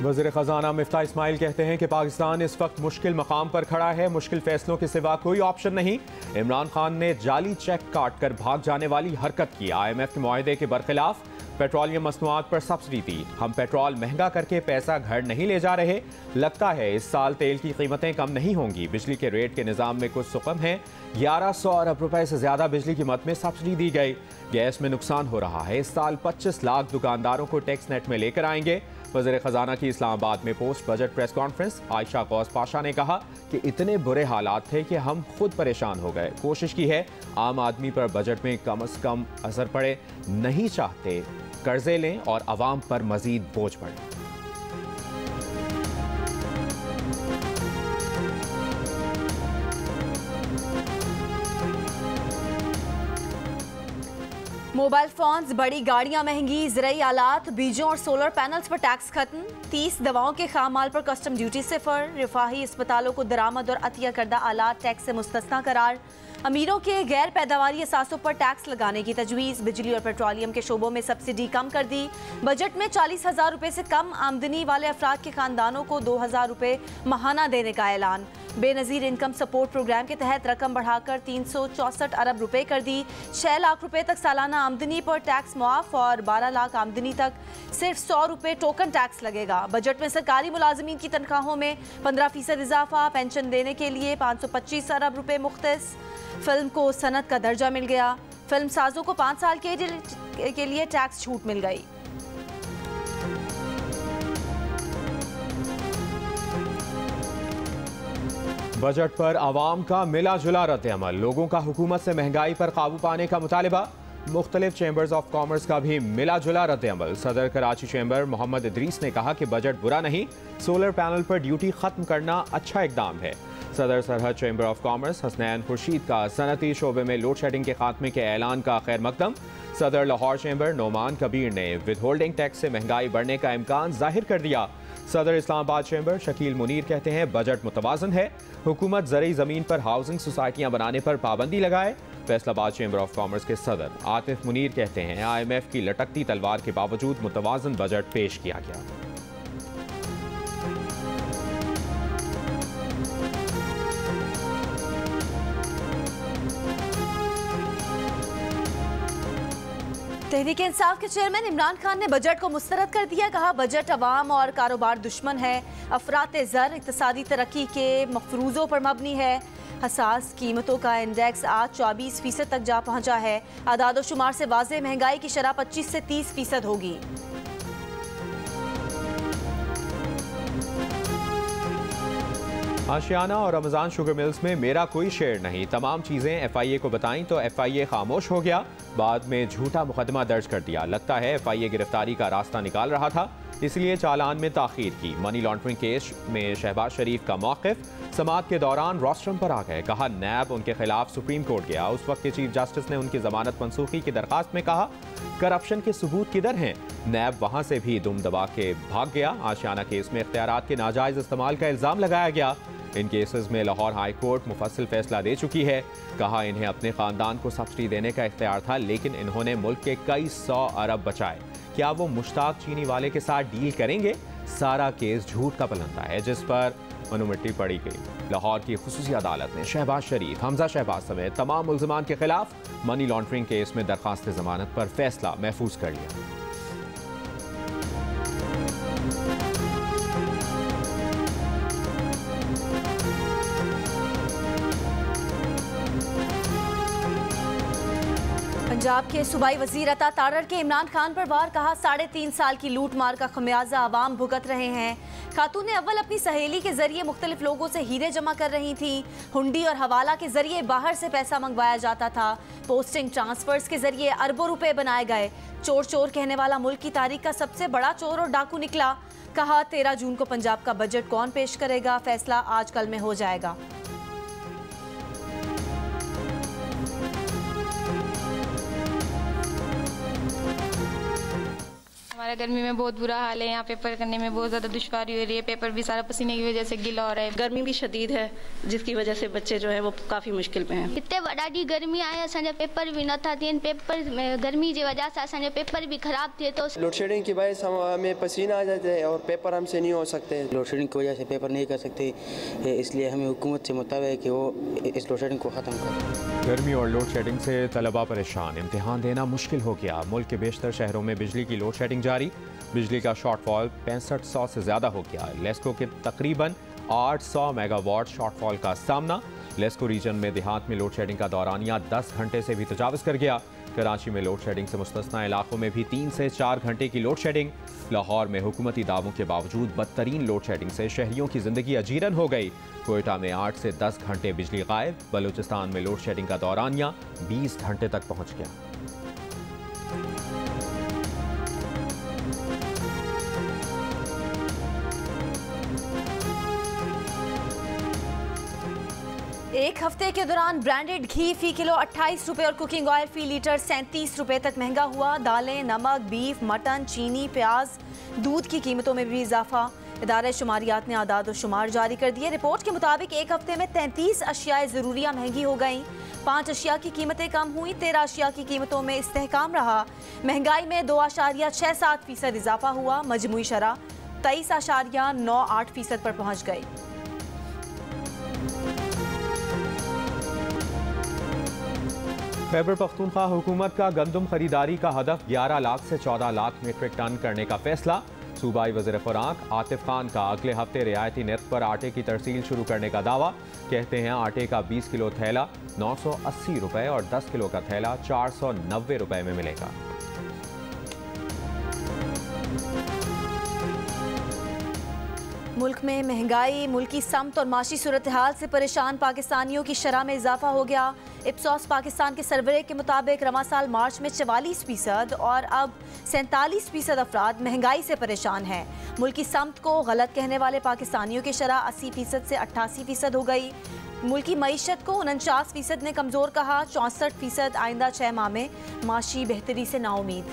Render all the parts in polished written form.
वज़ीर ख़जाना मिफ्ता इस्माइल कहते हैं कि पाकिस्तान इस वक्त मुश्किल मकाम पर खड़ा है, मुश्किल फैसलों के सिवा कोई ऑप्शन नहीं। इमरान खान ने जाली चेक काट कर भाग जाने वाली हरकत की। IMF के मुआहदे के बरखिलाफ पेट्रोलियम मसनूआत पर सब्सिडी दी। हम पेट्रोल महंगा करके पैसा घर नहीं ले जा रहे। लगता है इस साल तेल की कीमतें कम नहीं होंगी। बिजली के रेट के निज़ाम में कुछ सुकम है। 1100 अरब रुपए से ज्यादा बिजली की मद में सब्सिडी दी गई। गैस में नुकसान हो रहा है। इस साल 25 लाख दुकानदारों को टैक्स नेट में लेकर आएंगे। वज़ीर ख़जाना की इस्लामाबाद में post budget press conference. Ayesha Ghaus Pasha ने कहा कि इतने बुरे हालात थे कि हम खुद परेशान हो गए। कोशिश की है आम आदमी पर बजट में कम से कम असर पड़े। नहीं चाहते कर्जे लें और आवाम पर मजीद बोझ पड़े। मोबाइल फोन्स, बड़ी गाड़ियां महंगी, ज़राई आलात, बीजों और सोलर पैनल्स पर टैक्स खत्म। 30 दवाओं के खाम माल पर कस्टम ड्यूटी सिफर। रिफाही अस्पतालों को दरामद और अतिया करदा आलात टैक्स से मुस्तस्ना करार। अमीरों के गैर पैदावारी असासों पर टैक्स लगाने की तजवीज़। बिजली और पेट्रोलियम के शोबों में सब्सिडी कम कर दी। बजट में 40,000 रुपए से कम आमदनी वाले अफराद के खानदानों को 2,000 रुपए माहाना देने का ऐलान। बेनज़ीर इनकम सपोर्ट प्रोग्राम के तहत रकम बढ़ाकर 364 अरब रुपए कर दी। 6 लाख रुपए तक सालाना आमदनी पर टैक्स मुआफ और 12 लाख आमदनी तक सिर्फ 100 रुपए टोकन टैक्स लगेगा। बजट में सरकारी मुलाजिमीन की तनख्वाहों में 15% इजाफा। पेंशन देने के लिए 525 अरब रुपए मुख्तस। फिल्म को सनत का दर्जा मिल गया। फिल्म साजों को 5 साल के लिए टैक्स छूट मिल गई। बजट पर आवाम का मिला जुला रद्द-ए-अमल। लोगों का हुकूमत से महंगाई पर काबू पाने का मुतालिबा। मुख्तलिफ चैम्बर्स ऑफ कॉमर्स का भी मिला जुला रद्द-ए-अमल। सदर कराची चैम्बर मोहम्मद इदरीस ने कहा कि बजट बुरा नहीं, सोलर पैनल पर ड्यूटी खत्म करना अच्छा इकदाम है। सदर सरहद chamber of commerce Hasnain Khurshid का सनती शोबे में लोड शेडिंग के खात्मे के ऐलान का खैर मकदम। सदर लाहौर चैम्बर नोमान कबीर ने विद होल्डिंग टैक्स से महंगाई बढ़ने का इम्कान जाहिर कर दिया। सदर इस्लामाबाद चैम्बर शकील मुनीर कहते हैं बजट मुतवाज़न है। हुकूमत ज़रई ज़मीन पर हाउसिंग सोसाइटियाँ बनाने पर पाबंदी लगाए। फैसलाबाद चैम्बर ऑफ कॉमर्स के सदर आतिफ मुनीर कहते हैं IMF की लटकती तलवार के बावजूद मुतवाज़न बजट पेश किया गया। तहरीक इंसाफ के चेयरमैन इमरान खान ने बजट को मुस्तरद कर दिया। कहा बजट अवाम और कारोबार दुश्मन है। अफरात ज़र इक़्तिसादी तरक्की के मफरूज़ों पर मबनी है। हसास कीमतों का इंडेक्स आज 24% तक जा पहुंचा है। आदाद शुमार से वाज़ेह महंगाई की शरह 25 से 30% होगी। आशियाना और रमज़ान शुगर मिल्स में मेरा कोई शेयर नहीं। तमाम चीज़ें FIA को बताईं तो FIA खामोश हो गया। बाद में झूठा मुकदमा दर्ज कर दिया। लगता है FIA गिरफ्तारी का रास्ता निकाल रहा था, इसलिए चालान में ताख़ीर की। मनी लॉन्ड्रिंग केस में शहबाज शरीफ का मौक़िफ़। समाअत के दौरान रोस्टरम पर आ गए। कहा नैब उनके खिलाफ सुप्रीम कोर्ट गया। उस वक्त के चीफ जस्टिस ने उनकी जमानत मनसूखी की दरखास्त में कहा करप्शन के सबूत किधर हैं। नैब वहाँ से भी दुम दबा के भाग गया। आशियाना केस में इख्तियारात के नाजायज़ इस्तेमाल का इल्ज़ाम लगाया गया। इन केसेस में लाहौर हाई कोर्ट मुफस्सिल फैसला दे चुकी है। कहा इन्हें अपने खानदान को सब्सिडी देने का इख्तियार था, लेकिन इन्होंने मुल्क के कई 100 अरब बचाए। क्या वो मुश्ताक चीनी वाले के साथ डील करेंगे? सारा केस झूठ का पलंदा है जिस पर मनुमिट्टी पड़ी गई। लाहौर की खुसूसी अदालत ने शहबाज शरीफ, हमजा शहबाज समेत तमाम मुल्ज़िमान के खिलाफ मनी लॉन्ड्रिंग केस में दरखास्त जमानत पर फैसला महफूज कर लिया। पंजाब के सूबाई वजीर अता तारड़ के इमरान खान पर वार। कहा 3.5 साल की लूट मार का खमियाजा आवाम भुगत रहे हैं। खातून ने अव्वल अपनी सहेली के जरिए मुख्तलिफ लोगों से हीरे जमा कर रही थी। हुंडी और हवाला के जरिए बाहर से पैसा मंगवाया जाता था। पोस्टिंग ट्रांसफर्स के जरिए अरबों रुपए बनाए गए। चोर चोर कहने वाला मुल्क की तारीख का सबसे बड़ा चोर और डाकू निकला। कहा 13 जून को पंजाब का बजट कौन पेश करेगा, फैसला आज कल में हो जाएगा। हमारा गर्मी में बहुत बुरा हाल है, यहाँ पेपर करने में बहुत ज़्यादा दुश्वारी हो रही है। पेपर भी सारा पसीने की वजह से गीला हो रहा है। गर्मी भी शदीद है जिसकी वजह से बच्चे जो है वो काफ़ी मुश्किल में हैं। इतने ॾाढी गर्मी आहे, असांजा पेपर भी नथा थियनि। पेपर गर्मी की वजह से असांजा पेपर भी ख़राब थिए थो। लोड शेडिंग की वजह से हमें पसीना आ जाता है और पेपर हमसे नहीं हो सकते। लोड शेडिंग की वजह से पेपर नहीं कर सकते, इसलिए हमें हुकूमत से मुताबिक है कि वो इस लोड शेडिंग को ख़त्म करें। गर्मी और लोड शेडिंग से तलबा परेशान, इम्तिहान देना मुश्किल हो गया। मुल्क के बेशतर शहरों में बिजली की लोड शेडिंग जारी। बिजली का शॉर्टफॉल 6500 से ज़्यादा हो गया। लेस्को के तकरीबन 800 मेगावाट शॉर्टफॉल का सामना। लेस्को रीजन में देहात में लोड शेडिंग का दौरानिया 10 घंटे से भी तजावज़ कर गया। कराची में लोड शेडिंग से मुस्तस्ना इलाकों में भी 3 से 4 घंटे की लोड शेडिंग। लाहौर में हुकूमती दावों के बावजूद बदतरीन लोड शेडिंग से शहरियों की जिंदगी अजीरन हो गई। कोयटा में 8 से 10 घंटे बिजली गायब। बलूचिस्तान में लोड शेडिंग का दौरानिया 20 घंटे तक पहुंच गया। एक हफ्ते के दौरान ब्रांडेड घी फी किलो 28 रुपए और कुकिंग ऑयल फी लीटर 37 रुपए तक महंगा हुआ। दालें, नमक, बीफ, मटन, चीनी, प्याज, दूध की कीमतों में भी इजाफा। इदारे शुमारियात ने आदाद और शुमार जारी कर दिए। रिपोर्ट के मुताबिक एक हफ्ते में 33 अशियाए ज़रूरियाँ महंगी हो गईं। 5 अशिया की कीमतें कम हुई। 13 अशिया की कीमतों में इस्तेहकाम रहा। महंगाई में 2.67% इजाफा हुआ। मजमूई शरह 23.98% पर पहुँच गई। खैबर पख्तूनख्वा हुकूमत का गंदम खरीदारी का हदफ 11 लाख से 14 लाख मीट्रिक टन करने का फैसला। सूबाई वज़ीर खुराक आतिफ खान का अगले हफ्ते रियायती नर्ख पर आटे की तरसील शुरू करने का दावा। कहते हैं आटे का 20 किलो थैला 980 रुपये और 10 किलो का थैला 490 रुपये में मिलेगा। मुल्क में महंगाई, मुल्की समत और माशी सूरत हाल से परेशान पाकिस्तानियों की शरह में इजाफा हो गया। इप्सॉस पाकिस्तान के सर्वे के मुताबिक रमा साल मार्च में 44% और अब 47% अफराद महंगाई से परेशान हैं। मुल्की समत को गलत कहने वाले पाकिस्तानियों की शरह 80% से 88% हो गई। मुल्की मईशत को 49% ने कमज़ोर कहा। 64% आइंदा 6 माह में माशी बेहतरी से नाउमीद।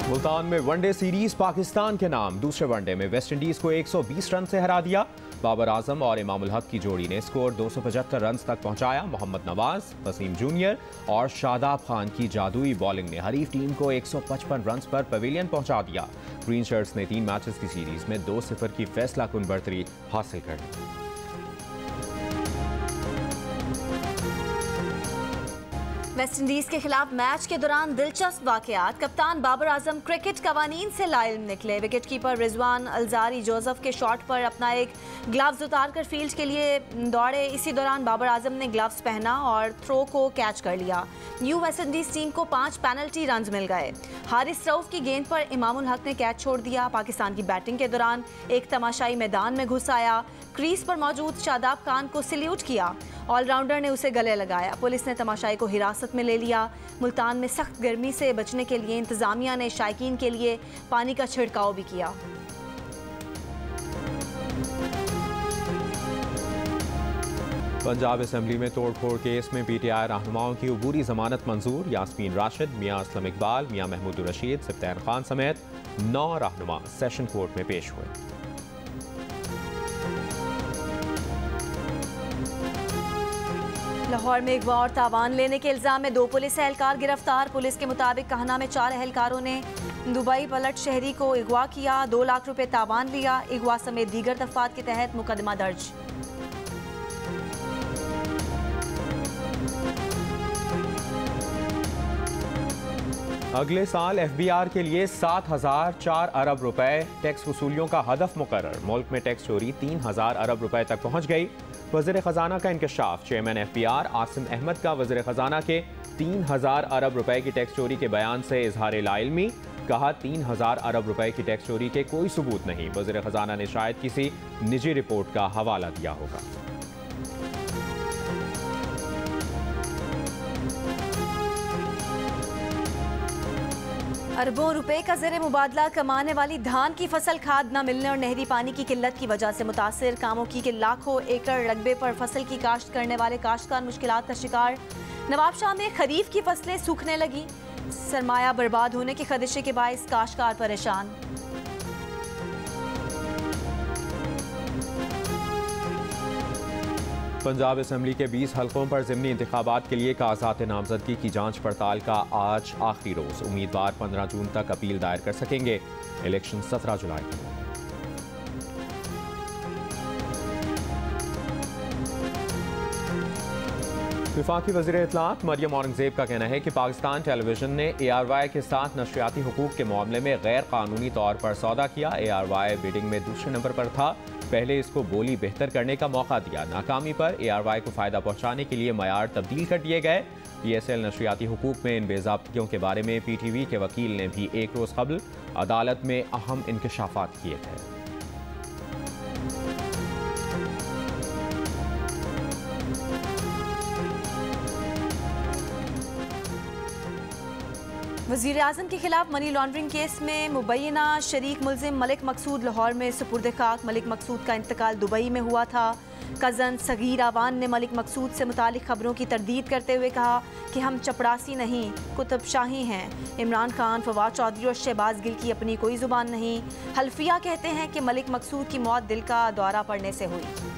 मुल्तान में वनडे सीरीज पाकिस्तान के नाम। दूसरे वनडे में वेस्ट इंडीज को 120 रन से हरा दिया। बाबर आजम और इमामुल हक की जोड़ी ने स्कोर 275 रन तक पहुंचाया। मोहम्मद नवाज, वसीम जूनियर और शादाब खान की जादुई बॉलिंग ने हरीफ टीम को 155 रन पर पवेलियन पहुंचा दिया। ग्रीन शर्ट्स ने 3 मैचेस की सीरीज में 2-0 की फैसला कुन बढ़तरी हासिल कर ली। वेस्ट इंडीज के खिलाफ मैच के दौरान दिलचस्प वाकयात। कप्तान बाबर आजम क्रिकेट कवानीन से लाइल निकले। Wicket keeper Rizwan Alzarri Joseph के शॉट पर अपना एक ग्लव्स उतारकर फील्ड के लिए दौड़े। इसी दौरान बाबर आजम ने ग्लव्स पहना और थ्रो को कैच कर लिया। न्यू वेस्ट इंडीज टीम को 5 पेनल्टी रन मिल गए। हारिस रऊफ की गेंद पर इमामुल हक ने कैच छोड़ दिया। पाकिस्तान की बैटिंग के दौरान एक तमाशाई मैदान में घुस आया। क्रीज पर मौजूद शादाब खान को सल्यूट किया। ऑलराउंडर ने उसे गले लगाया। पुलिस ने तमाशाई को हिरासत में ले लिया। मुल्तान में सख्त गर्मी से बचने के लिए इंतजामिया ने शायकीन के लिए पानी का छिड़काव भी किया। पंजाब असेंबली में तोड़फोड़ केस में पीटीआई रहनुमाओं की अबूरी जमानत मंजूर। यास्मीन राशिद, मियां असलम इकबाल, मियां महमूद रशीद, सिफ्तैन खान समेत 9 रहनुमा सेशन कोर्ट में पेश हुए। लाहौर में अगवा और तावान लेने के इल्जाम में 2 पुलिस एहलकार गिरफ्तार। पुलिस के मुताबिक कहना में 4 एहलकारों ने दुबई पलट शहरी को अगवा किया, 2 लाख रुपए तावान लिया। अगवा समेत दीगर दफात के तहत मुकदमा दर्ज। अगले साल एफबीआर के लिए 7,004 अरब रुपए टैक्स वसूलियों का हदफ मुकर्रर। मुल्क में टैक्स चोरी 3,000 अरब रुपए तक पहुंच गई। वज़ीर ख़जाना का इंकशाफ। चेयरमैन एफबीआर आसिम अहमद का वज़ीर ख़जाना के 3,000 अरब रुपए की टैक्स चोरी के बयान से इजहार लाइल्मी। कहा 3,000 अरब रुपए की टैक्स चोरी के कोई सबूत नहीं। वज़ीर ख़जाना ने शायद किसी निजी रिपोर्ट का हवाला दिया होगा। अरबों रुपए का ज़र मुबादला कमाने वाली धान की फसल खाद न मिलने और नहरी पानी की किल्लत की वजह से मुतासिर। कामों की के लाखों एकड़ रकबे पर फसल की काश्त करने वाले काश्तकार मुश्किलात का शिकार। नवाबशाह में खरीफ की फसलें सूखने लगी, सरमाया बर्बाद होने के खदशे के बायस काश्तकार परेशान। पंजाब असेंबली के 20 हलकों पर ज़िमनी इंतखाबात के लिए कागजात नामजदगी की जांच पड़ताल का आज आखिरी रोज। उम्मीदवार 15 जून तक अपील दायर कर सकेंगे। इलेक्शन 17 जुलाई को। वफाकी वज़ीर इत्तलाआत मरियम औरंगज़ेब का कहना है कि पाकिस्तान टेलीविजन ने ARY के साथ नशरियाती हुकूक के मामले में गैर कानूनी तौर पर सौदा किया। ARY बिडिंग में दूसरे नंबर पर था, पहले इसको बोली बेहतर करने का मौका दिया। नाकामी पर ARY को फ़ायदा पहुँचाने के लिए मयार तब्दील कर दिए गए। PSL नशरियाती हुकूक में इन बेज़ाब्तियों के बारे में PTV के वकील ने भी एक रोज़ कबल अदालत में अहम इंकशाफात किए थे। वज़ीर आज़म के खिलाफ मनी लॉन्ड्रिंग केस में मुबैना शरीक मुलजिम मलिक मकसूद लाहौर में सुपुर्द खाक। मलिक मकसूद का इंतकाल दुबई में हुआ था। कज़न सगीर आवान ने मलिक मकसूद से मुतालिक खबरों की तरदीद करते हुए कहा कि हम चपड़ासी नहीं, कुतुब शाही हैं। इमरान खान, फवाद चौधरी और शहबाज गिल की अपनी कोई ज़ुबान नहीं। हल्फिया कहते हैं कि मलिक मकसूद की मौत दिल का दौरा पड़ने से हुई।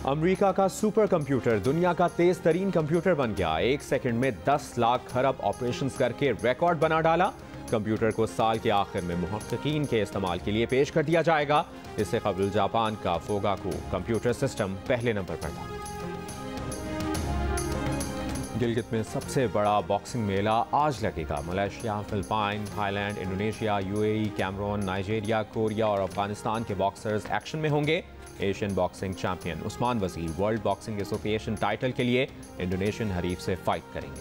अमेरिका का सुपर कंप्यूटर दुनिया का तेज तरीन कंप्यूटर बन गया। 1 सेकंड में 10 लाख खरब ऑपरेशंस करके रिकॉर्ड बना डाला। कंप्यूटर को साल के आखिर में मुहक्किकीन के इस्तेमाल के लिए पेश कर दिया जाएगा। इससे कबल जापान का फोगाकू कंप्यूटर सिस्टम पहले नंबर पर था। गिलगित में सबसे बड़ा बॉक्सिंग मेला आज लगेगा। Malaysia, Philippines, Thailand, Indonesia, UAE, Cameroon, Nigeria, Korea और अफगानिस्तान के बॉक्सर्स एक्शन में होंगे। एशियन बॉक्सिंग चैंपियन उस्मान वजीर वर्ल्ड बॉक्सिंग एसोसिएशन टाइटल के लिए इंडोनेशियन हरीफ से फाइट करेंगे।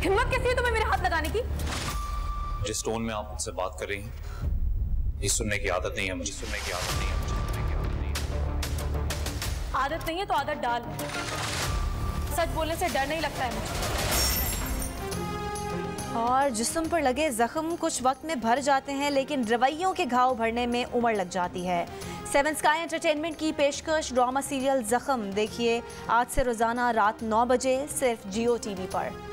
हिम्मत कैसी है तुम्हें मेरे हाथ लगाने की? जिस टोन में आप मुझसे बात कर रही हैं, ये सुनने की आदत नहीं है मुझे। सुनने की आदत नहीं है मुझे। सुनने की आदत नहीं है। आदत नहीं है तो आदत डाल। सच बोलने से डर नहीं लगता है मुझे। और जिस्म पर लगे जख्म कुछ वक्त में भर जाते हैं, लेकिन रवैयों के घाव भरने में उम्र लग जाती है। 7 स्काई एंटरटेनमेंट की पेशकश ड्रामा सीरियल जख्म देखिए आज से रोजाना रात 9 बजे सिर्फ Jio TV पर।